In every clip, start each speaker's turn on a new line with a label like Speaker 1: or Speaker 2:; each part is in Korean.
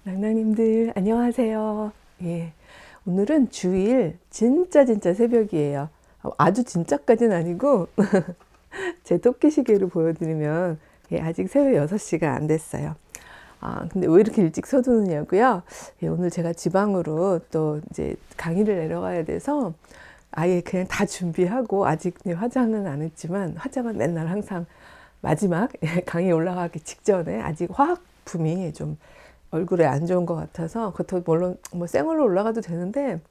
Speaker 1: 낭낭님들 안녕하세요. 예, 오늘은 주일 진짜 새벽이에요. 아주 진짜까지는 아니고 제 토끼 시계로 보여드리면 아직 새벽 6시가 안 됐어요. 근데 왜 이렇게 일찍 서두느냐고요? 오늘 제가 지방으로 또 이제 강의를 내려가야 돼서 아예 그냥 다 준비하고 아직 화장은 안 했지만 화장은 맨날 항상 마지막 강의 올라가기 직전에 아직 화학품이 좀 얼굴에 안 좋은 것 같아서 그것도 물론 뭐 생얼로 올라가도 되는데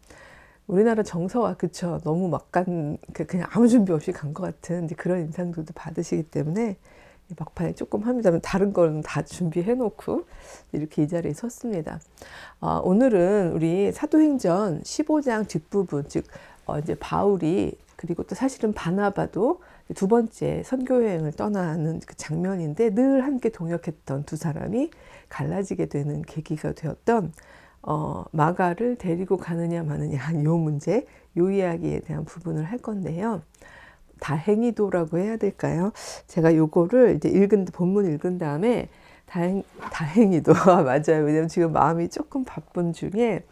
Speaker 1: 우리나라 정서와 그쵸 너무 막간 그냥 아무 준비 없이 간 것 같은 이제 그런 인상들도 받으시기 때문에 막판에 조금 합니다만 다른 건 다 준비해 놓고 이렇게 이 자리에 섰습니다. 오늘은 우리 사도행전 15장 뒷부분 즉 이제 바울이 그리고 또 사실은 바나바도 두 번째 선교여행을 떠나는 그 장면인데 늘 함께 동역했던 두 사람이 갈라지게 되는 계기가 되었던 마가를 데리고 가느냐 마느냐 요 문제, 요 이야기에 대한 부분을 할 건데요. 다행히도라고 해야 될까요? 제가 요거를 이제 본문 읽은 다음에 다행히도 맞아요. 왜냐면 지금 마음이 조금 바쁜 중에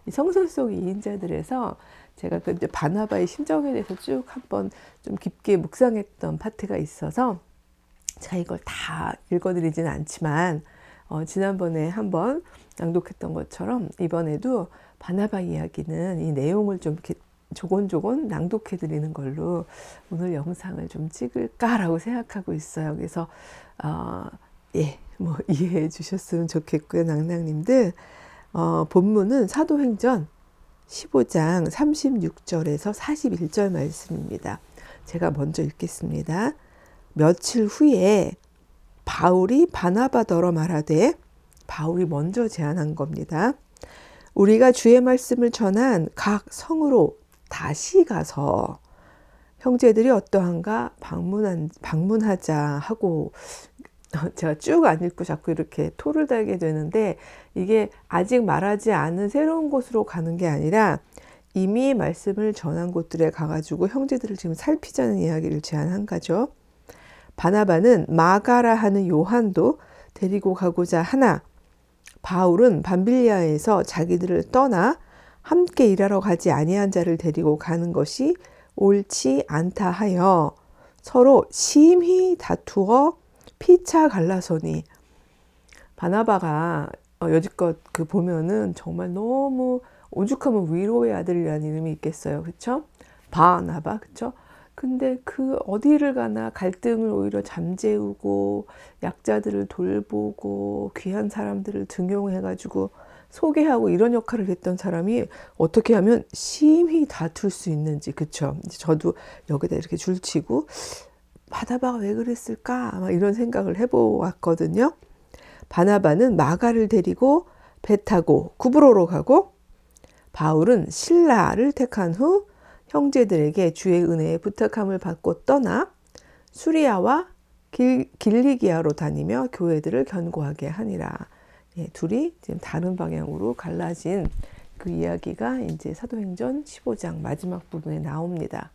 Speaker 1: 이 성서 속 2인자들에서 제가 그 이제 바나바의 심정에 대해서 쭉 한번 좀 깊게 묵상했던 파트가 있어서 제가 이걸 다 읽어드리지는 않지만 지난번에 한번 낭독했던 것처럼 이번에도 바나바 이야기는 이 내용을 좀 이렇게 조곤조곤 낭독해 드리는 걸로 오늘 영상을 좀 찍을까라고 생각하고 있어요. 그래서 뭐 이해해 주셨으면 좋겠고요. 낭낭님들 본문은 사도행전 15장 36절에서 41절 말씀입니다. 제가 먼저 읽겠습니다. 며칠 후에 바울이 바나바더러 말하되 바울이 먼저 제안한 겁니다. 우리가 주의 말씀을 전한 각 성으로 다시 가서 형제들이 어떠한가 방문하자 하고 제가 쭉 안 읽고 자꾸 이렇게 토를 달게 되는데 이게 아직 말하지 않은 새로운 곳으로 가는 게 아니라 이미 말씀을 전한 곳들에 가가지고 형제들을 지금 살피자는 이야기를 제안한 거죠. 바나바는 마가라 하는 요한도 데리고 가고자 하나 바울은 밤빌리아에서 자기들을 떠나 함께 일하러 가지 아니한 자를 데리고 가는 것이 옳지 않다 하여 서로 심히 다투어 피차 갈라서니 바나바가 여지껏 그 보면은 정말 너무 오죽하면 위로의 아들이라는 이름이 있겠어요. 그쵸? 바나바 그쵸? 근데 그 어디를 가나 갈등을 오히려 잠재우고 약자들을 돌보고 귀한 사람들을 등용해가지고 소개하고 이런 역할을 했던 사람이 어떻게 하면 심히 다툴 수 있는지 그쵸? 저도 여기다 이렇게 줄치고 바나바가 왜 그랬을까? 아마 이런 생각을 해보았거든요. 바나바는 마가를 데리고 배 타고 구브로로 가고 바울은 실라를 택한 후 형제들에게 주의 은혜에 부탁함을 받고 떠나 수리아와 길리기아로 다니며 교회들을 견고하게 하니라. 둘이 지금 다른 방향으로 갈라진 그 이야기가 이제 사도행전 15장 마지막 부분에 나옵니다.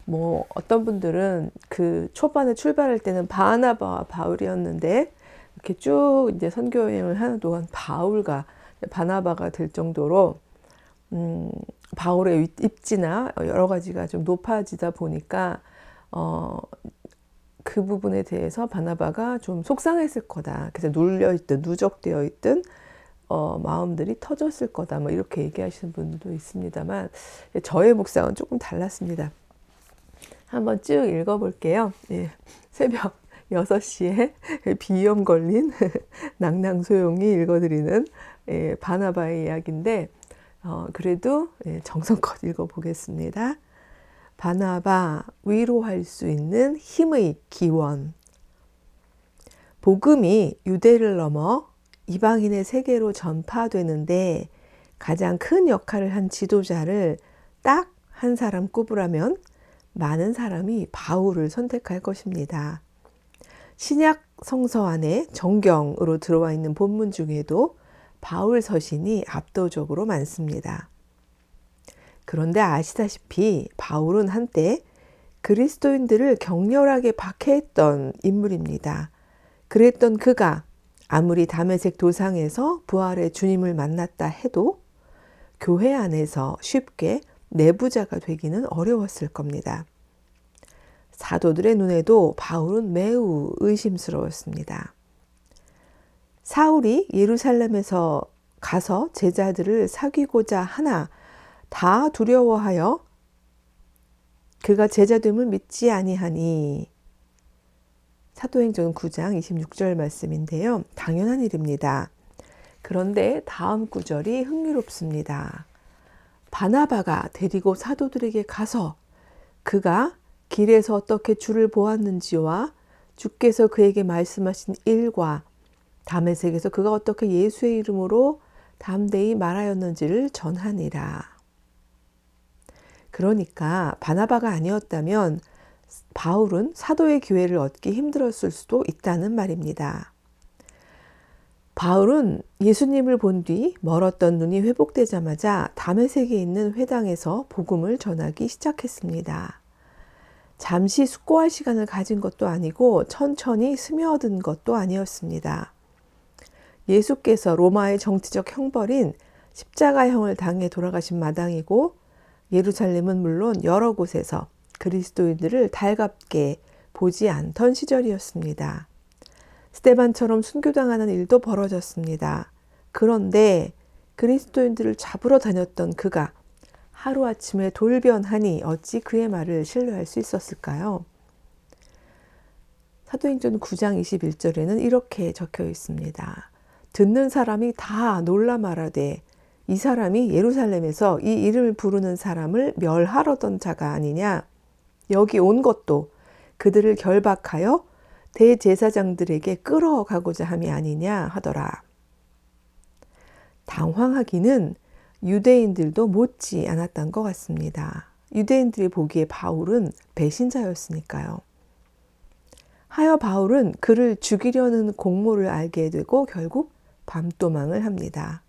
Speaker 1: 뭐 어떤 분들은 그 초반에 출발할 때는 바나바와 바울이었는데 이렇게 쭉 이제 선교 여행을 하는 동안 바나바가 될 정도로 바울의 입지나 여러 가지가 좀 높아지다 보니까 그 부분에 대해서 바나바가 좀 속상했을 거다. 그래서 눌려있든 누적되어 있든 마음들이 터졌을 거다. 뭐 이렇게 얘기하시는 분들도 있습니다만 저의 묵상은 조금 달랐습니다. 한번 쭉 읽어볼게요. 새벽 6시에 비염 걸린 낭낭소용이 읽어드리는 바나바의 이야기인데 그래도 정성껏 읽어보겠습니다. 바나바 위로할 수 있는 힘의 기원. 복음이 유대를 넘어 이방인의 세계로 전파되는데 가장 큰 역할을 한 지도자를 딱 한 사람 꼽으라면 많은 사람이 바울을 선택할 것입니다. 신약 성서 안에 정경으로 들어와 있는 본문 중에도 바울 서신이 압도적으로 많습니다. 그런데 아시다시피 바울은 한때 그리스도인들을 격렬하게 박해했던 인물입니다. 그랬던 그가 아무리 다메섹 도상에서 부활의 주님을 만났다 해도 교회 안에서 쉽게 내부자가 되기는 어려웠을 겁니다. 사도들의 눈에도 바울은 매우 의심스러웠습니다. 사울이 예루살렘에서 가서 제자들을 사귀고자 하나 다 두려워하여 그가 제자됨을 믿지 아니하니. 사도행전 9장 26절 말씀인데요. 당연한 일입니다. 그런데 다음 구절이 흥미롭습니다. 바나바가 데리고 사도들에게 가서 그가 길에서 어떻게 주를 보았는지와 주께서 그에게 말씀하신 일과 다메섹에서 그가 어떻게 예수의 이름으로 담대히 말하였는지를 전하니라. 그러니까 바나바가 아니었다면 바울은 사도의 기회를 얻기 힘들었을 수도 있다는 말입니다. 바울은 예수님을 본 뒤 멀었던 눈이 회복되자마자 다메섹에 있는 회당에서 복음을 전하기 시작했습니다. 잠시 숙고할 시간을 가진 것도 아니고 천천히 스며든 것도 아니었습니다. 예수께서 로마의 정치적 형벌인 십자가형을 당해 돌아가신 마당이고 예루살렘은 물론 여러 곳에서 그리스도인들을 달갑게 보지 않던 시절이었습니다. 스데반처럼 순교당하는 일도 벌어졌습니다. 그런데 그리스도인들을 잡으러 다녔던 그가 하루아침에 돌변하니 어찌 그의 말을 신뢰할 수 있었을까요? 사도행전 9장 21절에는 이렇게 적혀 있습니다. 듣는 사람이 다 놀라 말하되 이 사람이 예루살렘에서 이 이름을 부르는 사람을 멸하려던 자가 아니냐. 여기 온 것도 그들을 결박하여 대제사장들에게 끌어가고자 함이 아니냐 하더라. 당황하기는 유대인들도 못지 않았던 것 같습니다. 유대인들이 보기에 바울은 배신자였으니까요. 하여 바울은 그를 죽이려는 공모를 알게 되고 결국 밤도망을 합니다.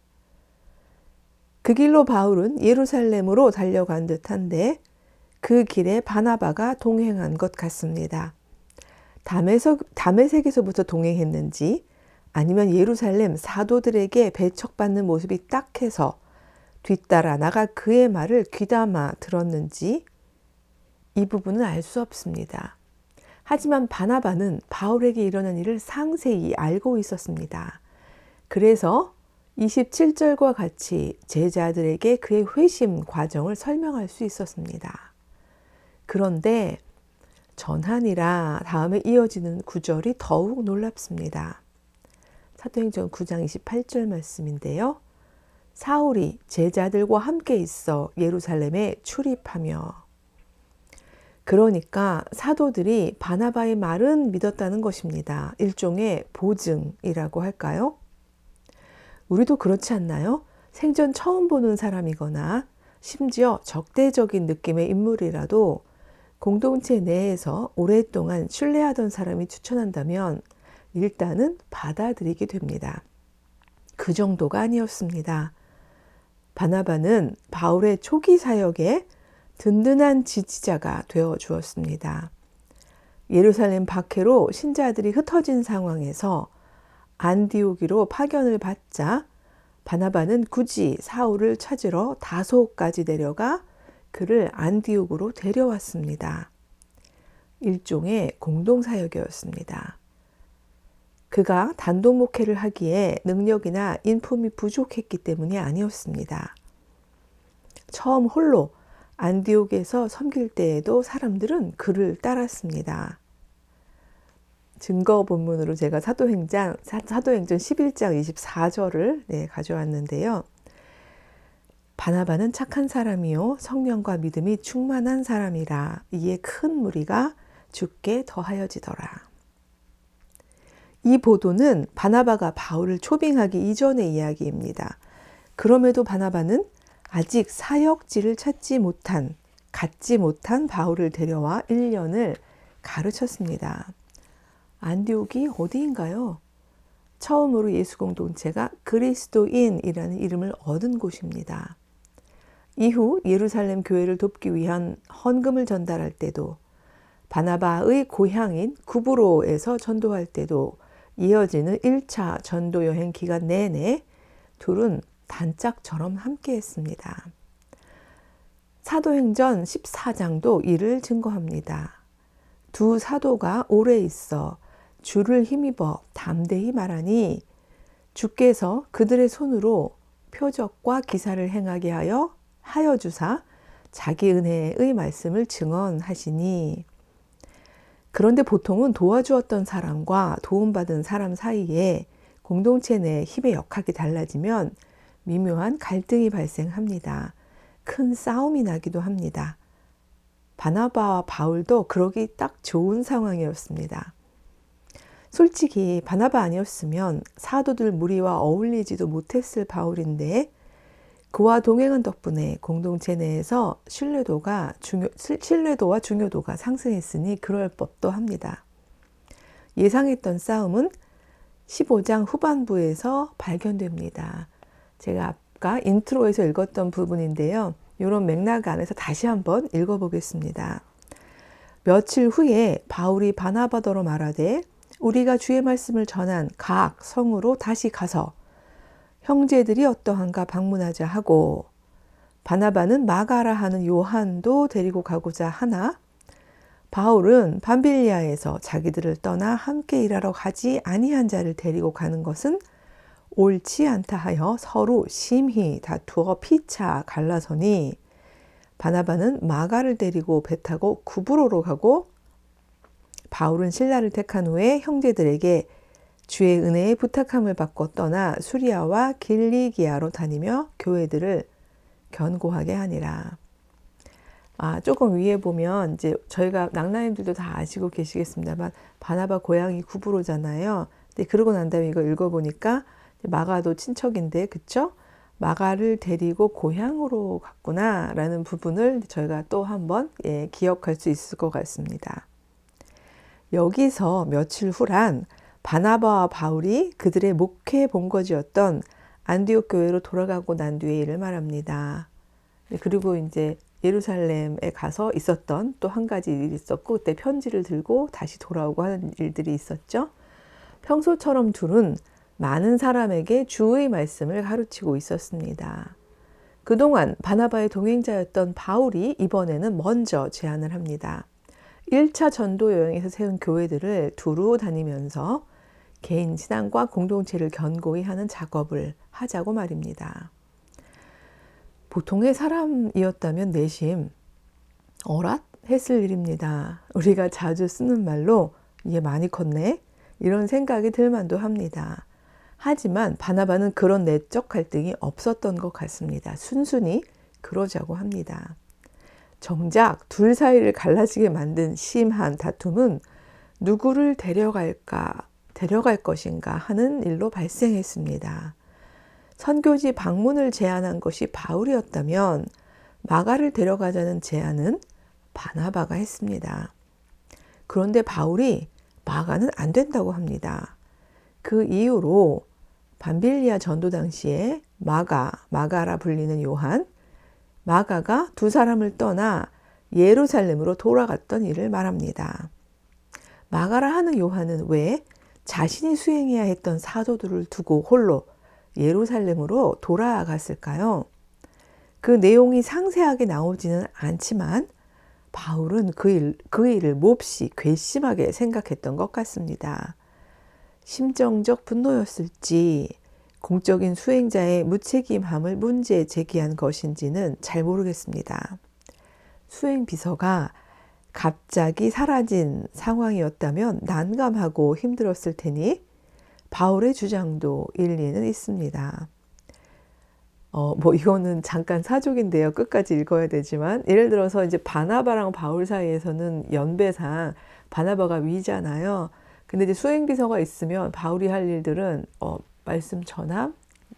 Speaker 1: 그 길로 바울은 예루살렘으로 달려간 듯한데 그 길에 바나바가 동행한 것 같습니다. 다메섹에서부터 동행했는지 아니면 예루살렘 사도들에게 배척받는 모습이 딱해서 뒤따라 나가 그의 말을 귀담아 들었는지 이 부분은 알 수 없습니다. 하지만 바나바는 바울에게 일어난 일을 상세히 알고 있었습니다. 그래서 27절과 같이 제자들에게 그의 회심 과정을 설명할 수 있었습니다. 그런데 전하니라 다음에 이어지는 구절이 더욱 놀랍습니다. 사도행전 9장 28절 말씀인데요. 사울이 제자들과 함께 있어 예루살렘에 출입하며. 그러니까 사도들이 바나바의 말은 믿었다는 것입니다. 일종의 보증이라고 할까요? 우리도 그렇지 않나요? 생전 처음 보는 사람이거나 심지어 적대적인 느낌의 인물이라도 공동체 내에서 오랫동안 신뢰하던 사람이 추천한다면 일단은 받아들이게 됩니다. 그 정도가 아니었습니다. 바나바는 바울의 초기 사역에 든든한 지지자가 되어 주었습니다. 예루살렘 박해로 신자들이 흩어진 상황에서 안디오기로 파견을 받자 바나바는 굳이 사울을 찾으러 다소까지 내려가 그를 안디옥으로 데려왔습니다. 일종의 공동사역이었습니다. 그가 단독 목회를 하기에 능력이나 인품이 부족했기 때문이 아니었습니다. 처음 홀로 안디옥에서 섬길 때에도 사람들은 그를 따랐습니다. 증거 본문으로 제가 사도행전 11장 24절을 가져왔는데요. 바나바는 착한 사람이요 성령과 믿음이 충만한 사람이라 이에 큰 무리가 주께 더하여지더라. 이 보도는 바나바가 바울을 초빙하기 이전의 이야기입니다. 그럼에도 바나바는 아직 사역지를 갖지 못한 바울을 데려와 1년을 가르쳤습니다. 안디옥이 어디인가요? 처음으로 예수 공동체가 그리스도인이라는 이름을 얻은 곳입니다. 이후 예루살렘 교회를 돕기 위한 헌금을 전달할 때도 바나바의 고향인 구브로에서 전도할 때도 이어지는 1차 전도 여행 기간 내내 둘은 단짝처럼 함께했습니다. 사도행전 14장도 이를 증거합니다. 두 사도가 오래 있어 주를 힘입어 담대히 말하니 주께서 그들의 손으로 표적과 기사를 행하게 하여 주사 자기 은혜의 말씀을 증언하시니. 그런데 보통은 도와주었던 사람과 도움받은 사람 사이에 공동체 내 힘의 역학이 달라지면 미묘한 갈등이 발생합니다. 큰 싸움이 나기도 합니다. 바나바와 바울도 그러기 딱 좋은 상황이었습니다. 솔직히 바나바 아니었으면 사도들 무리와 어울리지도 못했을 바울인데 그와 동행한 덕분에 공동체 내에서 신뢰도와 중요도가 상승했으니 그럴 법도 합니다. 예상했던 싸움은 15장 후반부에서 발견됩니다. 제가 아까 인트로에서 읽었던 부분인데요. 이런 맥락 안에서 다시 한번 읽어보겠습니다. 며칠 후에 바울이 바나바더러 말하되 우리가 주의 말씀을 전한 각 성으로 다시 가서 형제들이 어떠한가 방문하자 하고 바나바는 마가라 하는 요한도 데리고 가고자 하나 바울은 밤빌리아에서 자기들을 떠나 함께 일하러 가지 아니한 자를 데리고 가는 것은 옳지 않다 하여 서로 심히 다투어 피차 갈라서니 바나바는 마가를 데리고 배 타고 구브로로 가고 바울은 신라를 택한 후에 형제들에게 주의 은혜에 부탁함을 받고 떠나 수리아와 길리기아로 다니며 교회들을 견고하게 하니라. 조금 위에 보면 이제 저희가 낭나님들도 다 아시고 계시겠습니다만 바나바 고향이 구브로잖아요. 근데 그러고 난 다음에 이거 읽어보니까 마가도 친척인데 그쵸? 마가를 데리고 고향으로 갔구나 라는 부분을 저희가 또 한번 기억할 수 있을 것 같습니다. 여기서 며칠 후란 바나바와 바울이 그들의 목회 본거지였던 안디옥 교회로 돌아가고 난 뒤의 일을 말합니다. 그리고 이제 예루살렘에 가서 있었던 또 한 가지 일이 있었고 그때 편지를 들고 다시 돌아오고 하는 일들이 있었죠. 평소처럼 둘은 많은 사람에게 주의 말씀을 가르치고 있었습니다. 그동안 바나바의 동행자였던 바울이 이번에는 먼저 제안을 합니다. 1차 전도 여행에서 세운 교회들을 두루 다니면서 개인 신앙과 공동체를 견고히 하는 작업을 하자고 말입니다. 보통의 사람이었다면 내심 어랏 했을 일입니다. 우리가 자주 쓰는 말로 이게 많이 컸네 이런 생각이 들만도 합니다. 하지만 바나바는 그런 내적 갈등이 없었던 것 같습니다. 순순히 그러자고 합니다. 정작 둘 사이를 갈라지게 만든 심한 다툼은 누구를 데려갈 것인가 하는 일로 발생했습니다. 선교지 방문을 제안한 것이 바울이었다면 마가를 데려가자는 제안은 바나바가 했습니다. 그런데 바울이 마가는 안 된다고 합니다. 그 이후로 밤빌리아 전도 당시에 마가라 불리는 요한, 마가가 두 사람을 떠나 예루살렘으로 돌아갔던 일을 말합니다. 마가라 하는 요한은 왜 자신이 수행해야 했던 사도들을 두고 홀로 예루살렘으로 돌아갔을까요? 그 내용이 상세하게 나오지는 않지만 바울은 그 일을 몹시 괘씸하게 생각했던 것 같습니다. 심정적 분노였을지 공적인 수행자의 무책임함을 문제 제기한 것인지는 잘 모르겠습니다. 수행 비서가 갑자기 사라진 상황이었다면 난감하고 힘들었을 테니 바울의 주장도 일리는 있습니다. 이거는 잠깐 사족인데요. 끝까지 읽어야 되지만 예를 들어서 이제 바나바랑 바울 사이에서는 연배상 바나바가 위잖아요. 근데 이제 수행비서가 있으면 바울이 할 일들은 말씀 전함,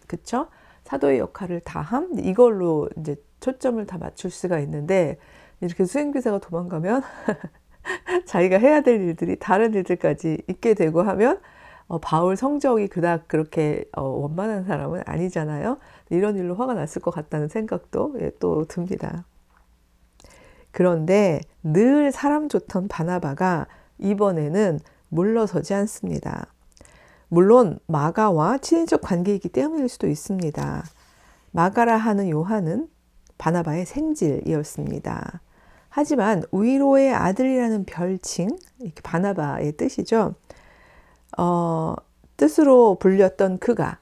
Speaker 1: 그쵸? 사도의 역할을 다함 이걸로 이제 초점을 다 맞출 수가 있는데 이렇게 수행비서가 도망가면 자기가 해야 될 일들이 다른 일들까지 있게 되고 하면 바울 성적이 그닥 그렇게 원만한 사람은 아니잖아요. 이런 일로 화가 났을 것 같다는 생각도 또 듭니다. 그런데 늘 사람 좋던 바나바가 이번에는 물러서지 않습니다. 물론 마가와 친인척 관계이기 때문일 수도 있습니다. 마가라 하는 요한은 바나바의 생질이었습니다. 하지만 위로의 아들이라는 별칭, 이렇게 바나바의 뜻이죠. 뜻으로 불렸던 그가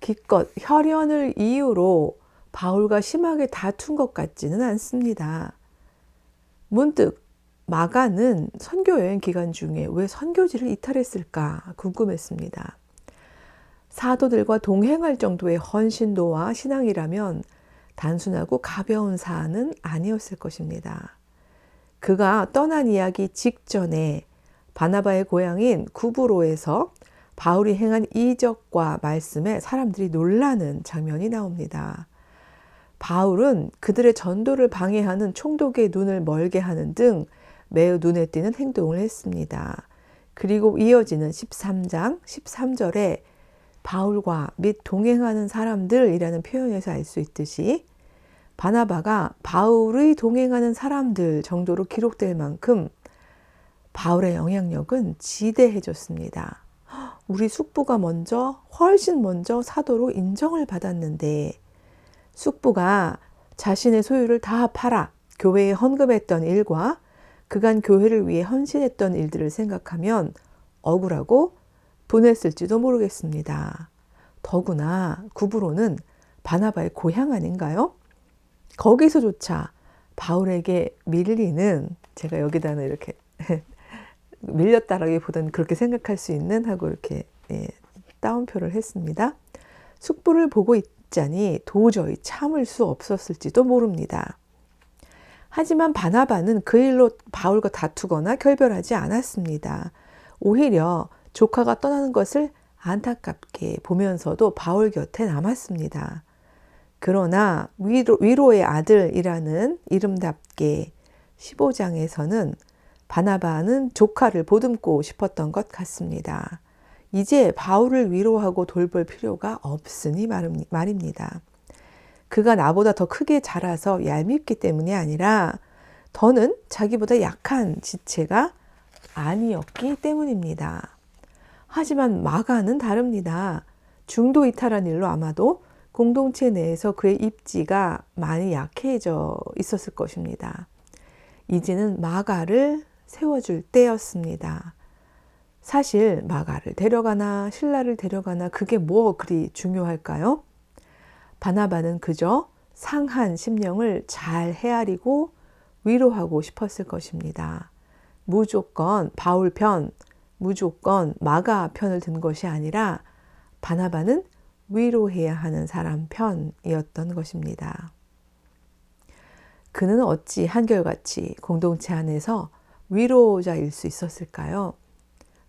Speaker 1: 기껏 혈연을 이유로 바울과 심하게 다툰 것 같지는 않습니다. 문득 마가는 선교여행 기간 중에 왜 선교지를 이탈했을까 궁금했습니다. 사도들과 동행할 정도의 헌신도와 신앙이라면 단순하고 가벼운 사안은 아니었을 것입니다. 그가 떠난 이야기 직전에 바나바의 고향인 구브로에서 바울이 행한 이적과 말씀에 사람들이 놀라는 장면이 나옵니다. 바울은 그들의 전도를 방해하는 총독의 눈을 멀게 하는 등 매우 눈에 띄는 행동을 했습니다. 그리고 이어지는 13장 13절에 바울과 및 동행하는 사람들이라는 표현에서 알 수 있듯이 바나바가 바울의 동행하는 사람들 정도로 기록될 만큼 바울의 영향력은 지대해졌습니다. 우리 숙부가 훨씬 먼저 사도로 인정을 받았는데 숙부가 자신의 소유를 다 팔아 교회에 헌금했던 일과 그간 교회를 위해 헌신했던 일들을 생각하면 억울하고 분했을지도 모르겠습니다. 더구나 구브로는 바나바의 고향 아닌가요? 거기서조차 바울에게 밀리는, 제가 여기다는 이렇게 밀렸다라기보다는 그렇게 생각할 수 있는 하고 이렇게 따옴표를 했습니다. 숙부를 보고 있자니 도저히 참을 수 없었을지도 모릅니다. 하지만 바나바는 그 일로 바울과 다투거나 결별하지 않았습니다. 오히려 조카가 떠나는 것을 안타깝게 보면서도 바울 곁에 남았습니다. 그러나 위로의 아들이라는 이름답게 15장에서는 바나바는 조카를 보듬고 싶었던 것 같습니다. 이제 바울을 위로하고 돌볼 필요가 없으니 말입니다. 그가 나보다 더 크게 자라서 얄밉기 때문이 아니라 더는 자기보다 약한 지체가 아니었기 때문입니다. 하지만 마가는 다릅니다. 중도 이탈한 일로 아마도 공동체 내에서 그의 입지가 많이 약해져 있었을 것입니다. 이제는 마가를 세워줄 때였습니다. 사실 마가를 데려가나 신라를 데려가나 그게 뭐 그리 중요할까요? 바나바는 그저 상한 심령을 잘 헤아리고 위로하고 싶었을 것입니다. 무조건 바울 편, 무조건 마가 편을 든 것이 아니라 바나바는 위로해야 하는 사람 편이었던 것입니다. 그는 어찌 한결같이 공동체 안에서 위로자일 수 있었을까요?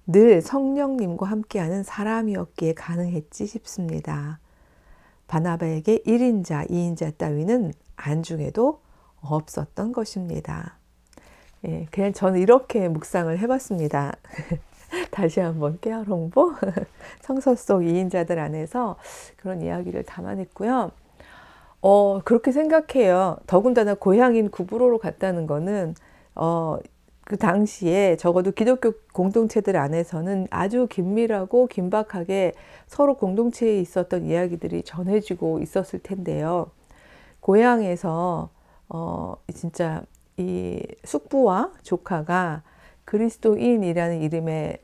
Speaker 1: 늘 성령님과 함께하는 사람이었기에 가능했지 싶습니다. 바나바에게 1인자, 2인자 따위는 안중에도 없었던 것입니다. 그냥 저는 이렇게 묵상을 해봤습니다. 다시 한번 깨알 홍보. 성서 속 2인자들 안에서 그런 이야기를 담아냈고요. 그렇게 생각해요. 더군다나 고향인 구브로로 갔다는 거는 그 당시에 적어도 기독교 공동체들 안에서는 아주 긴밀하고 긴박하게 서로 공동체에 있었던 이야기들이 전해지고 있었을 텐데요. 고향에서 진짜 이 숙부와 조카가 그리스도인이라는 이름에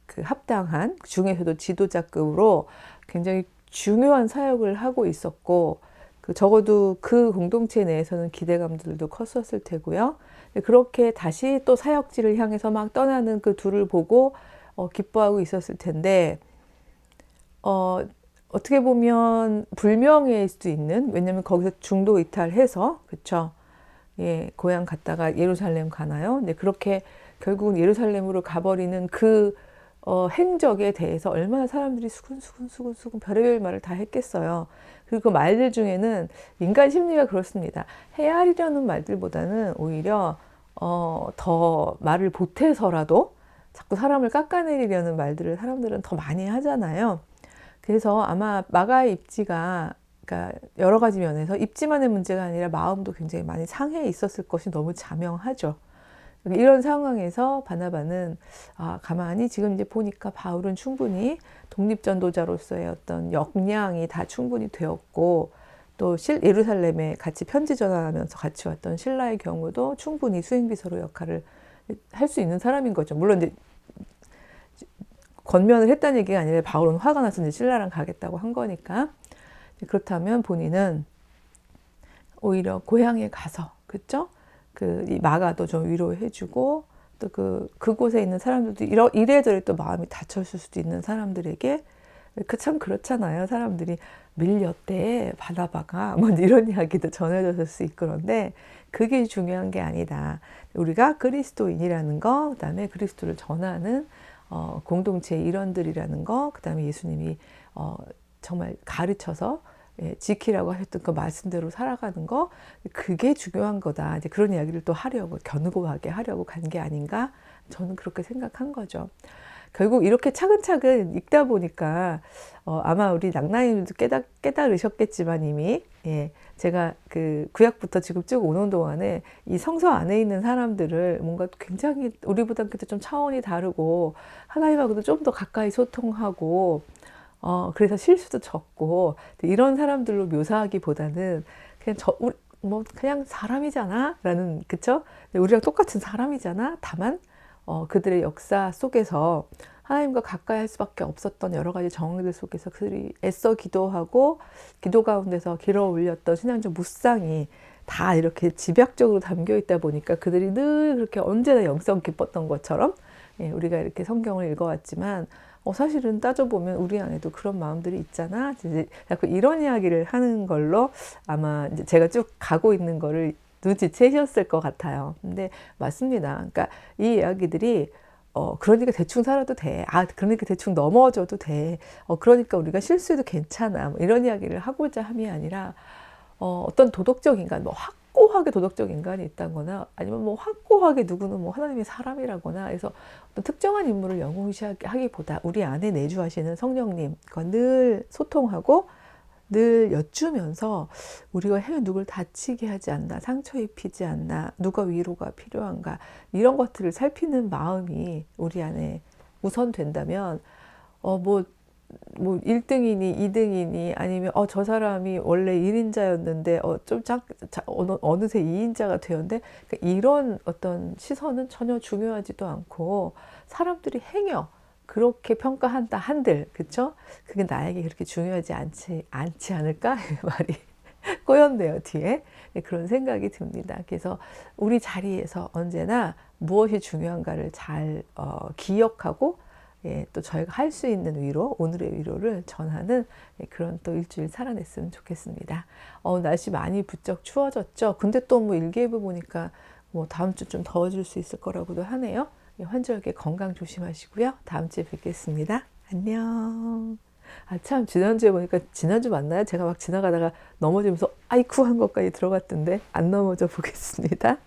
Speaker 1: 그 합당한, 중에서도 지도자급으로 굉장히 중요한 사역을 하고 있었고, 적어도 그 공동체 내에서는 기대감들도 컸었을 테고요. 그렇게 다시 또 사역지를 향해서 막 떠나는 그 둘을 보고 기뻐하고 있었을 텐데, 어떻게 보면 불명예일 수도 있는, 왜냐면 거기서 중도 이탈해서, 그쵸? 예, 고향 갔다가 예루살렘 가나요? 네, 그렇게 결국은 예루살렘으로 가버리는 그 행적에 대해서 얼마나 사람들이 수근수근 별의별 말을 다 했겠어요. 그리고 그 말들 중에는 인간 심리가 그렇습니다. 헤아리려는 말들보다는 오히려 더 말을 보태서라도 자꾸 사람을 깎아내리려는 말들을 사람들은 더 많이 하잖아요. 그래서 아마 마가의 입지가, 그러니까 여러 가지 면에서 입지만의 문제가 아니라 마음도 굉장히 많이 상해 있었을 것이 너무 자명하죠. 이런 상황에서 바나바는 가만히 지금 이제 보니까 바울은 충분히 독립전도자로서의 어떤 역량이 다 충분히 되었고, 또 예루살렘에 같이 편지 전하면서 같이 왔던 신라의 경우도 충분히 수행비서로 역할을 할 수 있는 사람인 거죠. 물론 이제 권면을 했다는 얘기가 아니라 바울은 화가 나서 이제 신라랑 가겠다고 한 거니까. 그렇다면 본인은 오히려 고향에 가서, 그쵸? 이 마가도 좀 위로해주고, 또 그곳에 있는 사람들도 이래저래 또 마음이 다쳤을 수도 있는 사람들에게, 참 그렇잖아요. 사람들이 밀렸대, 바나바가. 뭐 이런 이야기도 전해졌을 수 있고, 그런데 그게 중요한 게 아니다. 우리가 그리스도인이라는 거, 그 다음에 그리스도를 전하는 공동체의 일원들이라는 거, 그 다음에 예수님이 정말 가르쳐서 지키라고 하셨던 그 말씀대로 살아가는 거, 그게 중요한 거다. 이제 그런 이야기를 또 하려고, 견고하게 하려고 간 게 아닌가? 저는 그렇게 생각한 거죠. 결국 이렇게 차근차근 읽다 보니까 아마 우리 낭나님도 깨달으셨겠지만 이미, 제가 그 구약부터 지금 쭉 오는 동안에 이 성서 안에 있는 사람들을 뭔가 굉장히 우리보다 그때 좀 차원이 다르고 하나님하고도 좀 더 가까이 소통하고, 그래서 실수도 적고 이런 사람들로 묘사하기보다는 그냥 그냥 사람이잖아 라는, 그쵸? 우리랑 똑같은 사람이잖아. 다만 그들의 역사 속에서 하나님과 가까이 할 수밖에 없었던 여러 가지 정황들 속에서 그들이 애써 기도하고 기도 가운데서 길어 올렸던 신앙적 묵상이 다 이렇게 집약적으로 담겨 있다 보니까 그들이 늘 그렇게 언제나 영성 깊었던 것처럼, 우리가 이렇게 성경을 읽어왔지만 사실은 따져보면 우리 안에도 그런 마음들이 있잖아. 이제 자꾸 이런 이야기를 하는 걸로 아마 이제 제가 쭉 가고 있는 거를 눈치채셨을 것 같아요. 근데 맞습니다. 그러니까 이 이야기들이 그러니까 대충 살아도 돼. 그러니까 대충 넘어져도 돼. 그러니까 우리가 실수해도 괜찮아. 뭐 이런 이야기를 하고자 함이 아니라 어떤 도덕적 인간, 뭐 확고하게 도덕적 인간이 있다거나 아니면 뭐 확고하게 누구는 뭐 하나님의 사람이라거나 해서 어떤 특정한 인물을 영웅시하기보다 우리 안에 내주하시는 성령님과 늘 소통하고 늘 여쭈면서 우리가 누굴 다치게 하지 않나, 상처 입히지 않나, 누가 위로가 필요한가, 이런 것들을 살피는 마음이 우리 안에 우선된다면 뭐 1등이니 2등이니 아니면 저 사람이 원래 1인자였는데 어느새 2인자가 되었는데, 그러니까 이런 어떤 시선은 전혀 중요하지도 않고 사람들이 행여 그렇게 평가한다 한들, 그쵸? 그게 나에게 그렇게 중요하지 않지 않을까? 말이 꼬였네요, 뒤에. 그런 생각이 듭니다. 그래서 우리 자리에서 언제나 무엇이 중요한가를 잘 기억하고, 또 저희가 할 수 있는 위로, 오늘의 위로를 전하는 그런 또 일주일 살아냈으면 좋겠습니다. 날씨 많이 부쩍 추워졌죠. 근데 또 뭐 일기예보 보니까 뭐 다음 주 좀 더워질 수 있을 거라고도 하네요. 환절기 건강 조심하시고요. 다음 주에 뵙겠습니다. 안녕. 참, 지난주에 보니까, 지난주 맞나요? 제가 막 지나가다가 넘어지면서 아이쿠 한 것까지 들어갔던데 안 넘어져 보겠습니다.